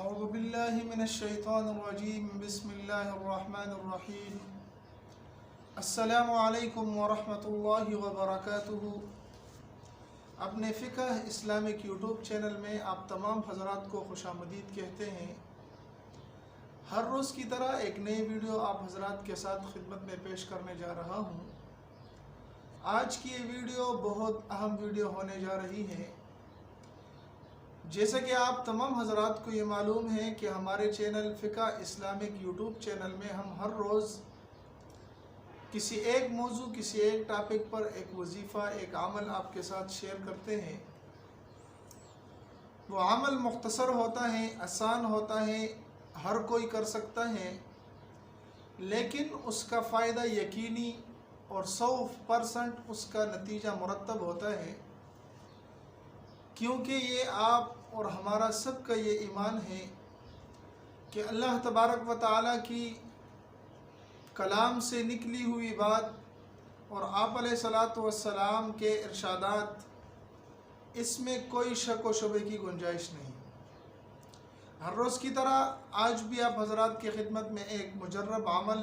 اعوذ باللہ من الشیطان الرجیم بسم اللہ الرحمن الرحیم السلام علیکم ورحمۃ اللہ وبرکاتہ۔ اپنے فقہ اسلامک یوٹیوب چینل میں آپ تمام حضرات کو خوش آمدید کہتے ہیں۔ ہر روز کی طرح ایک نئی ویڈیو آپ حضرات کے ساتھ خدمت میں پیش کرنے جا رہا ہوں۔ آج کی یہ ویڈیو بہت اہم ویڈیو ہونے جا رہی ہے۔ جیسا کہ آپ تمام حضرات کو یہ معلوم ہے کہ ہمارے چینل فقہ اسلامک یوٹیوب چینل میں ہم ہر روز کسی ایک موضوع، کسی ایک ٹاپک پر ایک وظیفہ، ایک عمل آپ کے ساتھ شیئر کرتے ہیں۔ وہ عمل مختصر ہوتا ہے، آسان ہوتا ہے، ہر کوئی کر سکتا ہے، لیکن اس کا فائدہ یقینی اور 100% اس کا نتیجہ مرتب ہوتا ہے، کیونکہ یہ آپ اور ہمارا سب کا یہ ایمان ہے کہ اللہ تبارک و تعالیٰ کی کلام سے نکلی ہوئی بات اور آپ علیہ الصلاۃ والسلام کے ارشادات، اس میں کوئی شک و شبہ کی گنجائش نہیں۔ ہر روز کی طرح آج بھی آپ حضرات کی خدمت میں ایک مجرب عمل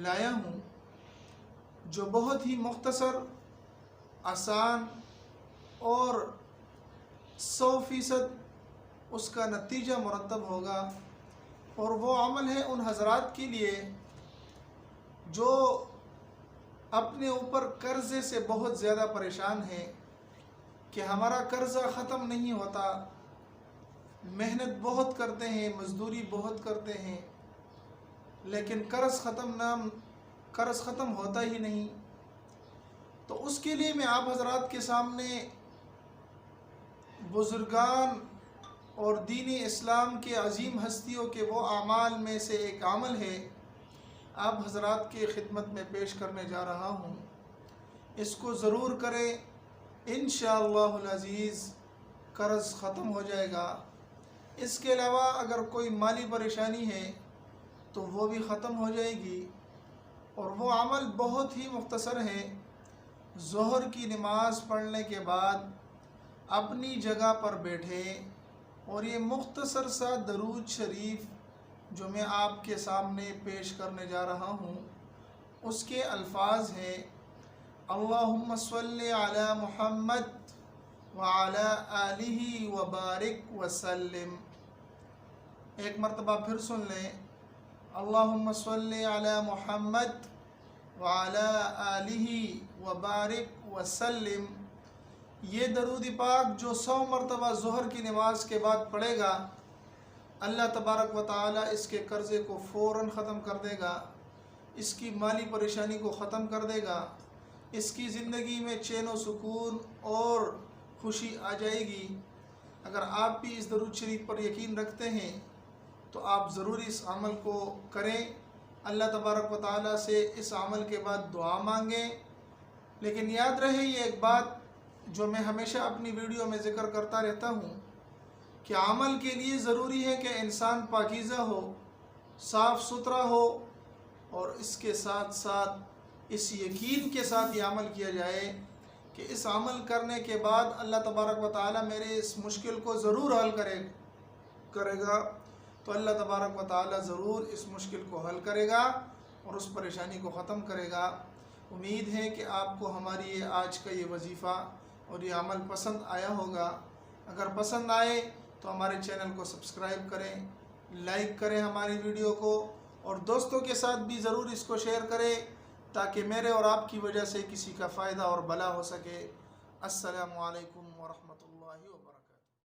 لایا ہوں جو بہت ہی مختصر، آسان اور 100% اس کا نتیجہ مرتب ہوگا، اور وہ عمل ہے ان حضرات کے لیے جو اپنے اوپر قرضے سے بہت زیادہ پریشان ہیں کہ ہمارا قرضہ ختم نہیں ہوتا، محنت بہت کرتے ہیں، مزدوری بہت کرتے ہیں، لیکن قرض ختم ہوتا ہی نہیں۔ تو اس کے لیے میں آپ حضرات کے سامنے بزرگان اور دین اسلام کے عظیم ہستیوں کے وہ اعمال میں سے ایک عمل ہے، آپ حضرات کی خدمت میں پیش کرنے جا رہا ہوں۔ اس کو ضرور کریں، انشاءاللہ العزیز قرض ختم ہو جائے گا۔ اس کے علاوہ اگر کوئی مالی پریشانی ہے تو وہ بھی ختم ہو جائے گی، اور وہ عمل بہت ہی مختصر ہے۔ ظہر کی نماز پڑھنے کے بعد اپنی جگہ پر بیٹھے اور یہ مختصر سا درود شریف جو میں آپ کے سامنے پیش کرنے جا رہا ہوں، اس کے الفاظ ہیں: اللہم صلی علی محمد وعلی آلہ وبارک وسلم۔ ایک مرتبہ پھر سن لیں: اللہم صلی علی محمد وعلی آلہ وبارک وسلم۔ یہ درود پاک جو 100 مرتبہ ظہر کی نماز کے بعد پڑھے گا، اللہ تبارک و تعالی اس کے قرضے کو فوراً ختم کر دے گا، اس کی مالی پریشانی کو ختم کر دے گا، اس کی زندگی میں چین و سکون اور خوشی آ جائے گی۔ اگر آپ بھی اس درود شریف پر یقین رکھتے ہیں تو آپ ضرور اس عمل کو کریں، اللہ تبارک و تعالی سے اس عمل کے بعد دعا مانگیں۔ لیکن یاد رہے یہ ایک بات جو میں ہمیشہ اپنی ویڈیو میں ذکر کرتا رہتا ہوں کہ عمل کے لیے ضروری ہے کہ انسان پاکیزہ ہو، صاف ستھرا ہو، اور اس کے ساتھ ساتھ اس یقین کے ساتھ یہ عمل کیا جائے کہ اس عمل کرنے کے بعد اللہ تبارک و تعالی میرے اس مشکل کو ضرور حل کرے گا۔ تو اللہ تبارک و تعالی ضرور اس مشکل کو حل کرے گا اور اس پریشانی کو ختم کرے گا۔ امید ہے کہ آپ کو ہماری یہ آج کا یہ وظیفہ اور یہ عمل پسند آیا ہوگا۔ اگر پسند آئے تو ہمارے چینل کو سبسکرائب کریں، لائک کریں ہماری ویڈیو کو، اور دوستوں کے ساتھ بھی ضرور اس کو شیئر کریں تاکہ میرے اور آپ کی وجہ سے کسی کا فائدہ اور بھلا ہو سکے۔ السلام علیکم ورحمۃ اللہ۔